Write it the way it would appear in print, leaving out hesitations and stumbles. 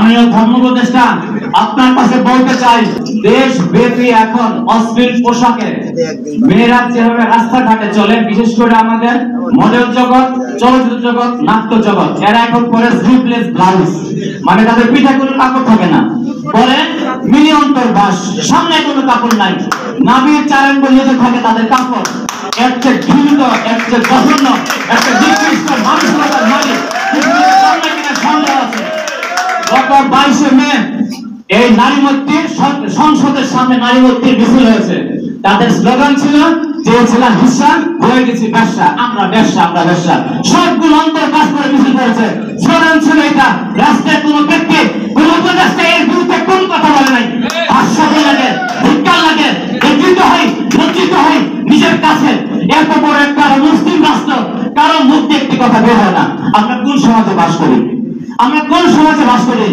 মাননীয় ধর্ম উপদেষ্টা আপনার কাছে বলতে চাই, দেশব্যাপী এখন অশ্লীল পোশাকে মেয়েরা যেভাবে রাস্তাঘাটে চলে, বিশেষ করে আমাদের মডেল জগৎ, চলচ্চিত্র জগৎ, নাট্য জগৎ, এরা এখন পরে স্লিভলেস ব্লাউজ, মানে তাদের পিঠে কোনো কাপড় থাকে না, পরে মিনি অন্তর্বাস, সামনে কোনো কাপড় নাই, নাভির 4 আঙ্গুল নিচে থাকে তাদের কাপড়। একটা ঘৃণিত, একটা জঘন্য, একটা নিকৃষ্ট মানসিকতার নারী সন্দেহ আছে। গত 22শে মে এই নারী মূর্তির সংসদের সামনে নারী মূর্তির মিছিল হয়েছে। তাদের স্লোগান ছিল, চেয়েছিলাম হিস্সা, হয়ে গেছি ব্যবসা, আমরা ব্যবসা, আমরা ব্যবসা। সবগুলো অন্তর কাজ করে মিছিল করেছে। স্লোগান ছিল এটা। রাস্তায় কোনো ব্যক্তি, কোনো উপদেষ্টা এর বিরুদ্ধে কোন কথা বলে নাই। হাস্যকর লাগে, ধিক্কার লাগে, লজ্জিত হই, লজ্জিত হই নিজের কাছে। এত বড় একটা মুসলিম রাষ্ট্র, কারো মুখ দিয়ে একটি কথা বের হয় না। আমরা কোন সমাজে বাস করি? আমরা কোন সমাজে বাস করি?